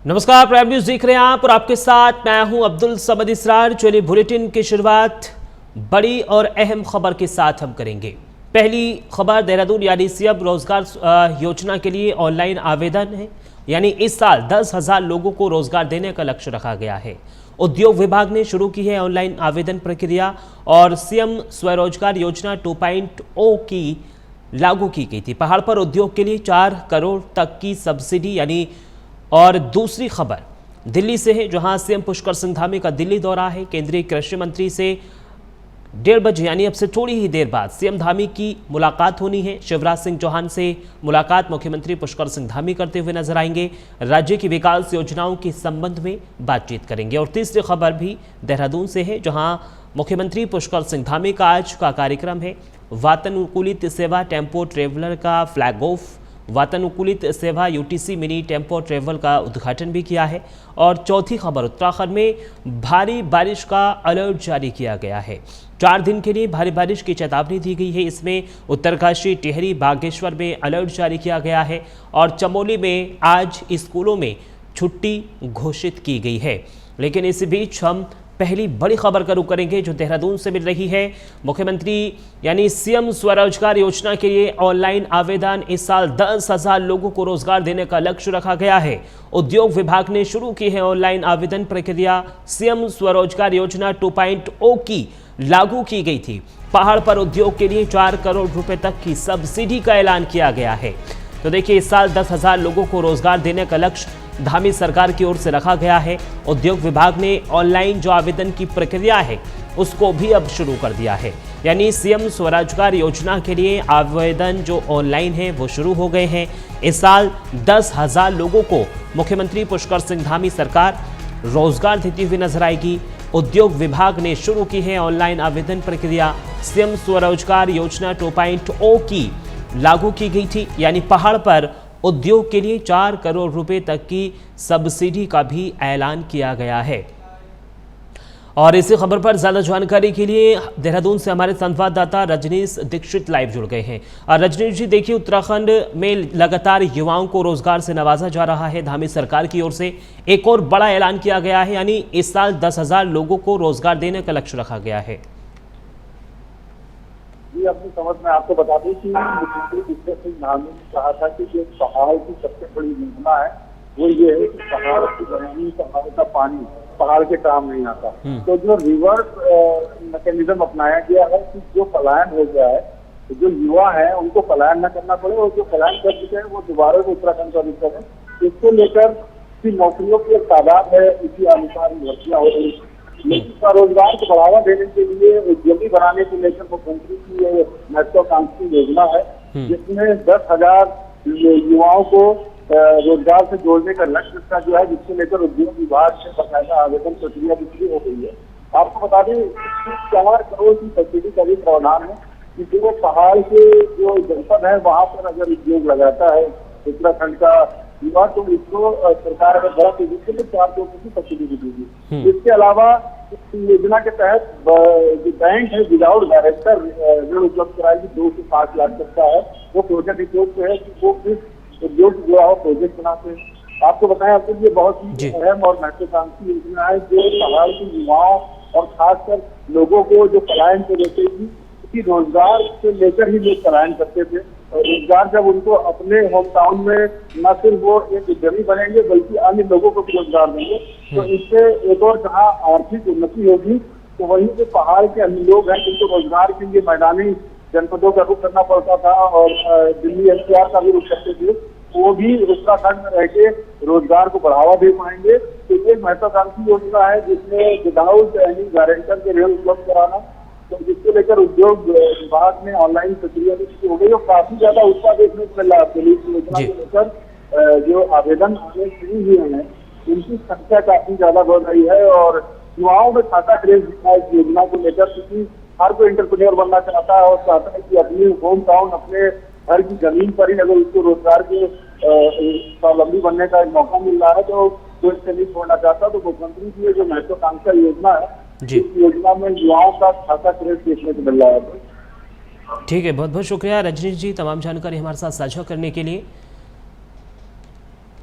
नमस्कार, prime news देख रहे हैं आप और आपके साथ मैं हूं अब्दुल समद इसरार। चलिए बुलेटिन की शुरुआत बड़ी और अहम खबर के साथ हम करेंगे। पहली खबर देहरादून यानी सीएम रोजगार योजना के लिए ऑनलाइन आवेदन है। यानी इस साल 10,000 लोगों को रोजगार देने का लक्ष्य रखा गया है। उद्योग विभाग ने शुरू की है ऑनलाइन आवेदन प्रक्रिया और सीएम स्वरोजगार योजना 2.0 की लागू की गई थी। पहाड़ पर उद्योग के लिए 4 करोड़ तक की सब्सिडी यानी। और दूसरी खबर दिल्ली से है, जहां सीएम पुष्कर सिंह धामी का दिल्ली दौरा है। केंद्रीय कृषि मंत्री से 1:30 बजे यानी अब से थोड़ी ही देर बाद सीएम धामी की मुलाकात होनी है। शिवराज सिंह चौहान से मुलाकात मुख्यमंत्री पुष्कर सिंह धामी करते हुए नजर आएंगे। राज्य की विकास योजनाओं के संबंध में बातचीत करेंगे। और तीसरी खबर भी देहरादून से है, जहां मुख्यमंत्री पुष्कर सिंह धामी का आज का कार्यक्रम है। वातानुकूलित सेवा टेम्पो ट्रेवलर का फ्लैग ऑफ, वातानुकूलित सेवा यूटीसी मिनी टेम्पो ट्रेवल का उद्घाटन भी किया है। और चौथी खबर, उत्तराखंड में भारी बारिश का अलर्ट जारी किया गया है। 4 दिन के लिए भारी बारिश की चेतावनी दी गई है। इसमें उत्तरकाशी, टिहरी, बागेश्वर में अलर्ट जारी किया गया है। और चमोली में आज स्कूलों में छुट्टी घोषित की गई है। लेकिन इस बीच हम पहली बड़ी खबर का रुख करेंगे जो देहरादून से मिल रही है। मुख्यमंत्री यानी सीएम स्वरोजगार योजना के लिए ऑनलाइन आवेदन। इस साल 10,000 लोगों को रोजगार देने का लक्ष्य रखा गया है। उद्योग विभाग ने शुरू की है ऑनलाइन आवेदन प्रक्रिया। सीएम स्वरोजगार योजना 2.0 की लागू की गई थी। पहाड़ पर उद्योग के लिए 4 करोड़ रुपए तक की सब्सिडी का ऐलान किया गया है। तो देखिए, इस साल 10,000 लोगों को रोजगार देने का लक्ष्य धामी सरकार की ओर से रखा गया है। उद्योग विभाग ने ऑनलाइन जो आवेदन की प्रक्रिया है उसको भी अब शुरू कर दिया है। यानी सीएम स्वरोजगार योजना के लिए आवेदन जो ऑनलाइन है वो शुरू हो गए हैं। इस साल 10,000 लोगों को मुख्यमंत्री पुष्कर सिंह धामी सरकार रोजगार देती हुई नजर आएगी। उद्योग विभाग ने शुरू की है ऑनलाइन आवेदन प्रक्रिया। सीएम स्वरोजगार योजना 2.0 की लागू की गई थी। यानी पहाड़ पर उद्योग के लिए 4 करोड़ रुपए तक की सब्सिडी का भी ऐलान किया गया है। और इसी खबर पर ज्यादा जानकारी के लिए देहरादून से हमारे संवाददाता रजनीश दीक्षित लाइव जुड़ गए हैं। और रजनीश जी, देखिए, उत्तराखंड में लगातार युवाओं को रोजगार से नवाजा जा रहा है। धामी सरकार की ओर से एक और बड़ा ऐलान किया गया है। यानी इस साल 10,000 लोगों को रोजगार देने का लक्ष्य रखा गया है। अपनी समझ में आपको बता दें कि मुख्यमंत्री पुष्कर सिंह धामी ने कहा था कि जो पहाड़ की सबसे बड़ी योजना है वो ये है कि पहाड़ की जमीन, पहाड़ का पानी पहाड़ के काम नहीं आता। तो जो रिवर्स मैकेनिज्म अपनाया गया है कि जो पलायन हो गया है, तो जो युवा है उनको पलायन न करना पड़े और जो पलायन कर चुके हैं वो दोबारा से उत्तराखंड का रुख करें। इसको लेकर की नौकरियों की एक तादाद है, इसी अनुसार भर्तियां हो रही है। लेकिन स्वरोजगार को बढ़ावा देने के लिए उद्यमी बनाने को लेकर मुख्यमंत्री की ये महत्वाकांक्षी योजना है, जिसमें 10,000 युवाओं को रोजगार से जोड़ने का लक्ष्य रखा गया है, जिसको लेकर उद्योग विभाग से बाकायदा आवेदन प्रक्रिया भी शुरू हो गई है। आपको बता दें 4 करोड़ की सब्सिडी का भी प्रावधान है कि जो पहाड़ के जो जनपद है वहाँ पर अगर उद्योग लगाता है उत्तराखंड का युवा, तो इसको सरकार अगर बड़ा तेजी से 4 करोड़ की सब्सिडी भी देगी। इसके अलावा इस योजना के तहत जो बैंक है विदाउट गारंटर ऋण उपलब्ध कराएगी 2 से 5 लाख तक का है। वो प्रोजेक्ट रिपोर्ट पे है कि वो किस उद्योग से जुड़ा हुआ प्रोजेक्ट बनाते हैं। आपको बताएं, आपके लिए बहुत ही अहम और महत्वाकांक्षी योजना है जो पहाड़ के युवाओं और खासकर लोगों को जो पलायन से रोकेगी, कि रोजगार से लेकर ही लोग पलायन करते थे। और रोजगार जब उनको अपने होम टाउन में न सिर्फ वो एक उद्यमी बनेंगे बल्कि अन्य लोगों को भी रोजगार देंगे, तो इससे एक और जहाँ आर्थिक उन्नति होगी, तो वहीं जो पहाड़ के अन्य लोग हैं जिनको रोजगार के लिए मैदानी जनपदों का रुख करना पड़ता था और दिल्ली एनसीआर का भी रुख करते थे, वो भी उत्तराखंड में रह के रोजगार को बढ़ावा दे पाएंगे। तो ये महत्वाकांक्षी योजना है जिसमें विदाउट एनी गारंटर के ऋण उपलब्ध कराना, तो जिसको लेकर उद्योग विभाग में ऑनलाइन प्रक्रिया भी शुरू हो गई और काफी ज्यादा उत्साह देखने को मिला। पुलिस योजना को लेकर जो आवेदन आने शुरू हुए हैं उनकी संख्या काफी ज्यादा बढ़ रही है और युवाओं में खासा क्रेज दिखा है इस योजना को लेकर, क्योंकि हर कोई एंटरप्रेन्योर बनना चाहता है और चाहता है कि अपने होम टाउन, अपने घर की जमीन पर ही अगर उसको रोजगार के स्वावलंबी बनने का एक मौका मिल रहा है तो कोई इससे नहीं छोड़ना चाहता। तो मुख्यमंत्री की जो महत्वाकांक्षा योजना है, इस योजना में युवाओं का खासा क्रेज देखने को मिल रहा है। ठीक है, बहुत बहुत शुक्रिया रजनीश जी तमाम जानकारी हमारे साथ साझा करने के लिए।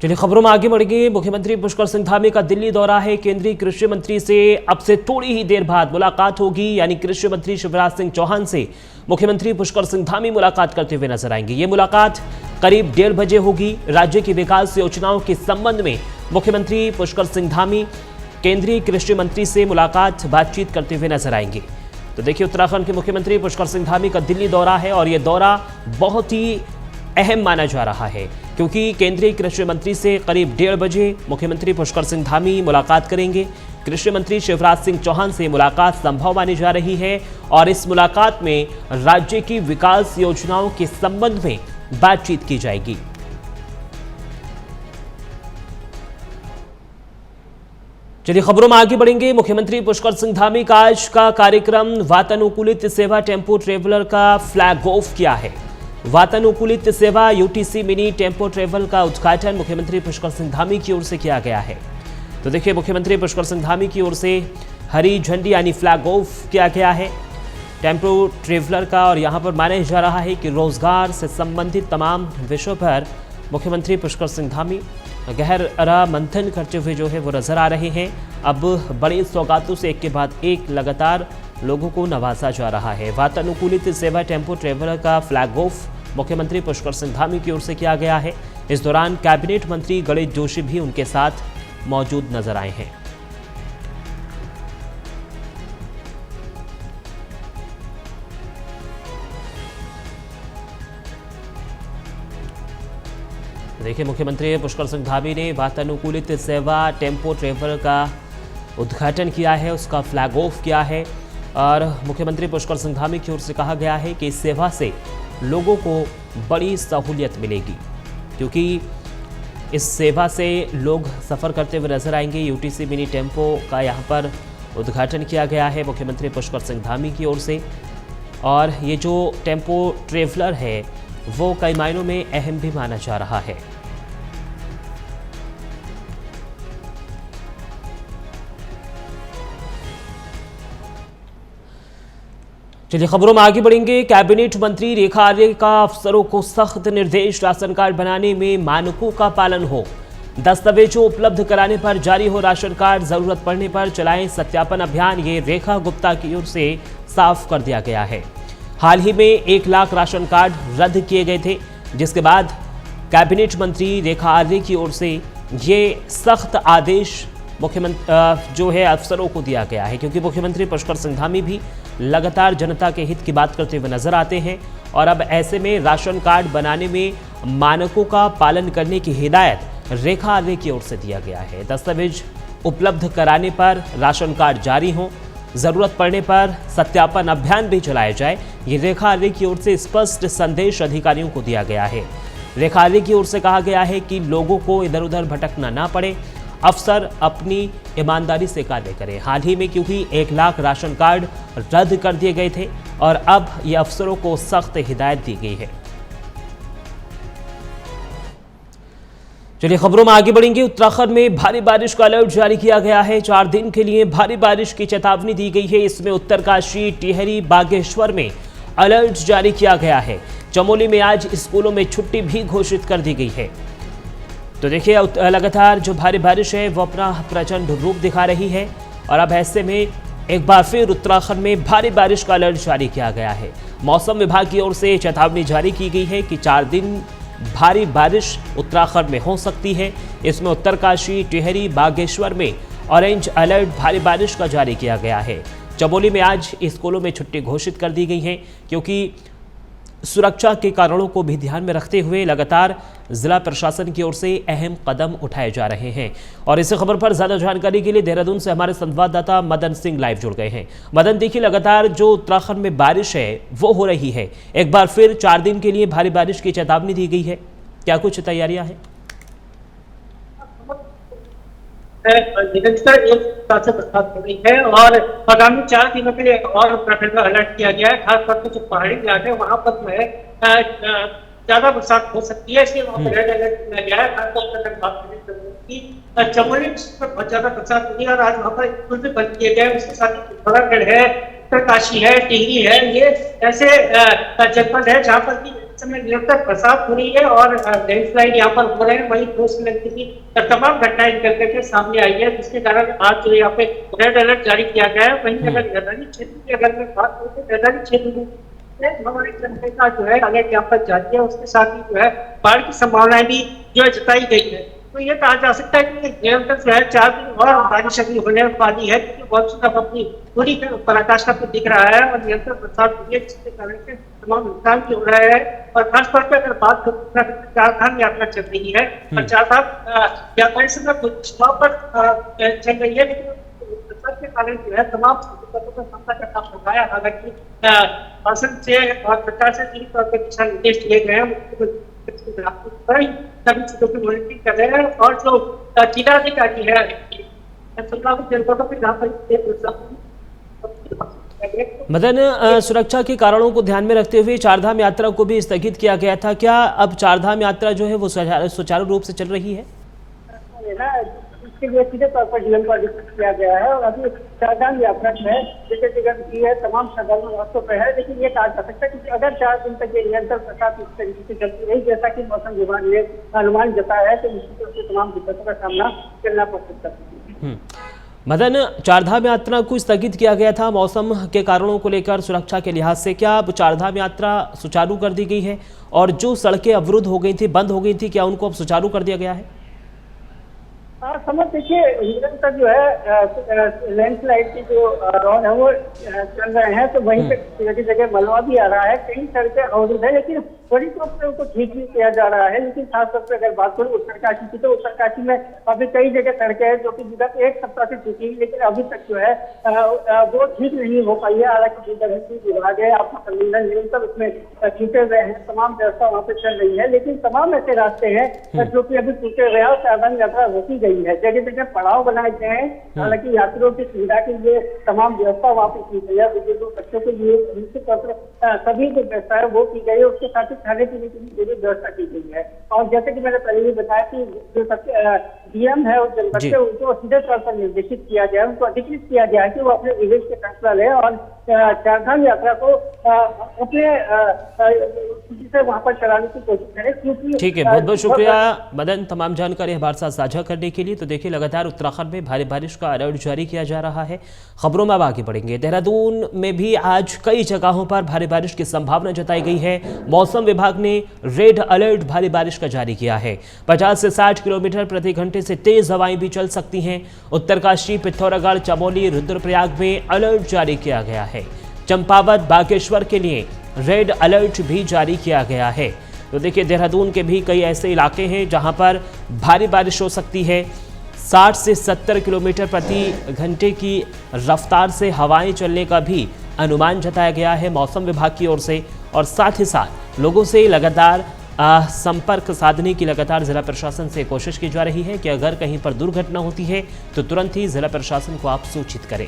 चलिए खबरों में आगे बढ़ेंगे। मुख्यमंत्री पुष्कर सिंह धामी का दिल्ली दौरा है। केंद्रीय कृषि मंत्री से अब से थोड़ी ही देर बाद मुलाकात होगी, यानी कृषि मंत्री शिवराज सिंह चौहान से मुख्यमंत्री पुष्कर सिंह धामी मुलाकात करते हुए नजर आएंगे। ये मुलाकात करीब 1:30 बजे होगी। राज्य की विकास योजनाओं के संबंध में मुख्यमंत्री पुष्कर सिंह धामी केंद्रीय कृषि मंत्री से मुलाकात बातचीत करते हुए नजर आएंगे। तो देखिए, उत्तराखंड के मुख्यमंत्री पुष्कर सिंह धामी का दिल्ली दौरा है और यह दौरा बहुत ही अहम माना जा रहा है, क्योंकि केंद्रीय कृषि मंत्री से करीब 1:30 बजे मुख्यमंत्री पुष्कर सिंह धामी मुलाकात करेंगे। कृषि मंत्री शिवराज सिंह चौहान से मुलाकात संभव मानी जा रही है और इस मुलाकात में राज्य की विकास योजनाओं के संबंध में बातचीत की जाएगी। चलिए खबरों में आगे बढ़ेंगे। मुख्यमंत्री पुष्कर सिंह धामी का आज का कार्यक्रम वातानुकूलित सेवा टेम्पो ट्रेवलर का फ्लैग ऑफ किया है। वातानुकूलित सेवा यूटीसी मिनी टेम्पो ट्रेवल का उद्घाटन मुख्यमंत्री पुष्कर सिंह धामी की ओर से किया गया है। तो देखिए, मुख्यमंत्री पुष्कर सिंह धामी की ओर से हरी झंडी यानी फ्लैग ऑफ किया गया है टेम्पो ट्रेवलर का, और यहाँ पर माना जा रहा है कि रोजगार से संबंधित तमाम विषयों पर मुख्यमंत्री पुष्कर सिंह धामी गहरा मंथन करते हुए जो है वो नजर आ रहे हैं। अब बड़ी सौगातों से एक के बाद एक लगातार लोगों को नवाजा जा रहा है। वातानुकूलित सेवा टेम्पो ट्रेवलर का फ्लैग ऑफ मुख्यमंत्री पुष्कर सिंह धामी की ओर से किया गया है। इस दौरान कैबिनेट मंत्री गणेश जोशी भी उनके साथ मौजूद नजर आए हैं। देखिए, मुख्यमंत्री पुष्कर सिंह धामी ने वातानुकूलित सेवा टेम्पो ट्रेवलर का उद्घाटन किया है, उसका फ्लैग ऑफ किया है और मुख्यमंत्री पुष्कर सिंह धामी की ओर से कहा गया है कि इस सेवा से लोगों को बड़ी सहूलियत मिलेगी, क्योंकि इस सेवा से लोग सफ़र करते हुए नजर आएंगे। यूटीसी मिनी टेम्पो का यहाँ पर उद्घाटन किया गया है मुख्यमंत्री पुष्कर सिंह धामी की ओर से, और ये जो टेम्पो ट्रेवलर है वो कई मायनों में अहम भी माना जा रहा है। चलिए खबरों में आगे बढ़ेंगे। कैबिनेट मंत्री रेखा आर्य का अफसरों को सख्त निर्देश, राशन कार्ड बनाने में मानकों का पालन हो, दस्तावेजों उपलब्ध कराने पर जारी हो राशन कार्ड, जरूरत पड़ने पर चलाएं सत्यापन अभियान। ये रेखा गुप्ता की ओर से साफ कर दिया गया है। हाल ही में 1 लाख राशन कार्ड रद्द किए गए थे, जिसके बाद कैबिनेट मंत्री रेखा आर्य की ओर से ये सख्त आदेश मुख्यमंत्री जो है अफसरों को दिया गया है, क्योंकि मुख्यमंत्री पुष्कर सिंह धामी भी लगातार जनता के हित की बात करते हुए नजर आते हैं और अब ऐसे में राशन कार्ड बनाने में मानकों का पालन करने की हिदायत रेखा आर्य की ओर से दिया गया है। दस्तावेज उपलब्ध कराने पर राशन कार्ड जारी हो, जरूरत पड़ने पर सत्यापन अभियान भी चलाया जाए, ये रेखा आर्य की ओर से स्पष्ट संदेश अधिकारियों को दिया गया है। रेखा आर्य की ओर से कहा गया है कि लोगों को इधर उधर भटकना ना पड़े, अफसर अपनी ईमानदारी से कार्य करें। हाल ही में क्योंकि 1 लाख राशन कार्ड रद्द कर दिए गए थे और अब ये अफसरों को सख्त हिदायत दी गई है। चलिए खबरों में आगे बढ़ेंगे। उत्तराखंड में भारी बारिश का अलर्ट जारी किया गया है। 4 दिन के लिए भारी बारिश की चेतावनी दी गई है। इसमें उत्तरकाशी, टिहरी, बागेश्वर में अलर्ट जारी किया गया है। चमोली में आज स्कूलों में छुट्टी भी घोषित कर दी गई है। तो देखिए, लगातार जो भारी बारिश है वो अपना प्रचंड रूप दिखा रही है और अब ऐसे में एक बार फिर उत्तराखंड में भारी बारिश का अलर्ट जारी किया गया है। मौसम विभाग की ओर से चेतावनी जारी की गई है कि 4 दिन भारी बारिश उत्तराखंड में हो सकती है। इसमें उत्तरकाशी, टिहरी, बागेश्वर में ऑरेंज अलर्ट भारी बारिश का जारी किया गया है। चमोली में आज स्कूलों में छुट्टी घोषित कर दी गई है, क्योंकि सुरक्षा के कारणों को भी ध्यान में रखते हुए लगातार जिला प्रशासन की ओर से अहम कदम उठाए जा रहे हैं। और इस खबर पर ज्यादा जानकारी के लिए देहरादून से हमारे संवाददाता मदन सिंह लाइव जुड़ गए हैं। मदन, देखिए, लगातार जो उत्तराखंड में बारिश है वो हो रही है, एक बार फिर 4 दिन के लिए भारी बारिश की चेतावनी दी गई है, क्या कुछ तैयारियां हैं? निरंतर एक साथ से बरसात हो रही है और आगामी 4 दिनों के लिए और प्रखंड अलर्ट किया गया है। खासतौर पर जो पहाड़ी इलाके हैं वहां पर जो है ज्यादा बरसात हो सकती है, इसलिए वहां पर रेड अलर्ट किया गया है। खासतौर पर अगर बात करें चमोली में बहुत ज्यादा बरसात हुई है और आज वहां पर स्कूल भी बंद किए गए। उसके साथ ही पिथौरागढ़ है, उत्तरकाशी है, टिहरी है, ये ऐसे जनपद है जहाँ पर इस समय निरंतर बरसात हो रही है और लैंडस्लाइड यहाँ पर हो रहे हैं। वहीं भूस्खलन की तमाम घटनाएं निकल करके सामने आई है, जिसके कारण आज जो यहाँ पे रेड अलर्ट जारी किया गया है। वहीं अगर मैदानी क्षेत्र की अगर मैं बात करूँ तो मैदानी क्षेत्र में हमारे जनता का जो है अलर्ट यहाँ पर जारी है, उसके साथ ही जो है बाढ़ की संभावनाएं भी जो है जताई गई है। तो ये कहा जा सकता है कि निरंतर जो है 4 दिन और बारिश अभी होने वाली है, क्योंकि मॉनसून अब अपनी पूरी पराकाष्ठा पे दिख रहा है और निरंतर बरसात हो रही है, जिसके कारण से तमाम नुकसान भी हो रहा है। और खासतौर पर अगर बात करूँ चारधाम यात्रा चल रही है और चारधाम यात्रा इस समय कुछ पर चल रही है, लेकिन बरसात के कारण जो है तमाम दिक्कतों का सामना करना पड़ रहा है। हालांकि शासन से और सरकार से सीधी तौर पर दिशा निर्देश दिए गए हैं, सभी चीजों की मॉनिटरिंग कर रहे हैं और जो जिला अधिकारी है जनपदों के जहाँ पर मदन, सुरक्षा के कारणों को ध्यान में रखते हुए चारधाम यात्रा को भी स्थगित किया गया था। क्या अब चारधाम यात्रा जो है वो सुचारू रूप से चल रही है? इसके लिए सीधे तौर पर डीएम को अधिकृत किया गया है और अभी चारधाम यात्रा जो है जिसे टिकट की है तमाम श्रद्धालु रास्तों पर है। लेकिन ये कहा जा सकता है कि अगर 4 दिन तक ये निरंतर बरसात इस तरीके से चलती रही जैसा कि मौसम विभाग ने अनुमान जताया है, तो निश्चित रूप से तमाम दिक्कतों का सामना करना पड़ सकता है। मदन, चारधाम यात्रा को स्थगित किया गया था मौसम के कारणों को लेकर सुरक्षा के लिहाज से, क्या अब चारधाम यात्रा सुचारू कर दी गई है और जो सड़कें अवरुद्ध हो गई थी, बंद हो गई थी, क्या उनको अब सुचारू कर दिया गया है? समझ देखिए, निरंतर जो है लैंडस्लाइड की जो रॉड है वो चल रहे हैं, तो वहीं पे जगह जगह मलबा भी आ रहा है, कई सड़कें अवरुद्ध है, लेकिन बड़ी तौर पर उनको ठीक भी किया जा रहा है। लेकिन खासतौर पर अगर बात करूँ उत्तरकाशी की, तो उत्तरकाशी में अभी कई जगह सड़कें हैं जो कि विगत 1 सप्ताह से टूटी, लेकिन अभी तक जो है वो ठीक नहीं हो पाई है। हालांकि विभाग है, आपका प्रबंधन निरंतर उसमें छूटे हुए हैं, तमाम व्यवस्था वहाँ पे चल रही है, लेकिन तमाम ऐसे रास्ते हैं जो कि अभी टूटे हुए हैं और चारधाम यात्रा रोकी गई है। जगह जगह पड़ाव बनाए गए हैं, हालांकि यात्रियों की सुविधा के लिए तमाम व्यवस्था वहाँ पे की गई है। बुजुर्गों बच्चों के लिए निश्चित तौर पर सभी जो व्यवस्था है वो की गई है, उसके साथ ही खाने पीने की भी व्यवस्था की गई है। और जैसे कि मैंने पहले भी बताया कि जो डीएम है उस जनपद से उनको सीधे तौर पर निर्देशित किया गया है, उनको अधिकृत किया गया है कि वो अपने विलेज के फैसला ले और चारधाम यात्रा को अपने से वहाँ पर चलाने की कोशिश करें, क्योंकि ठीक है, बहुत बहुत शुक्रिया मदन तमाम जानकारी हमारे साथ साझा करने के लिए। तो देखिए, लगातार उत्तराखंड में भारी बारिश का अलर्ट जारी किया जा रहा है। खबरों में अब आगे बढ़ेंगे। देहरादून में भी आज कई जगहों पर भारी बारिश की संभावना जताई गई है। मौसम विभाग ने रेड अलर्ट भारी बारिश का जारी किया है। 50 से 60 किलोमीटर प्रति घंटे से तेज हवाएं भी चल सकती हैं। उत्तरकाशी, पिथौरागढ़, चमोली, रुद्रप्रयाग में अलर्ट जारी किया गया है। चंपावत, बागेश्वर के लिए रेड अलर्ट भी जारी किया गया है। तो देखिए, देहरादून के भी कई ऐसे इलाके हैं जहां पर भारी बारिश हो सकती है। 60 से 70 किलोमीटर प्रति घंटे की रफ्तार से हवाएं चलने का भी अनुमान जताया गया है मौसम विभाग की ओर से। और साथ ही साथ लोगों से लगातार संपर्क साधने की लगातार जिला प्रशासन से कोशिश की जा रही है कि अगर कहीं पर दुर्घटना होती है तो तुरंत ही जिला प्रशासन को आप सूचित करें।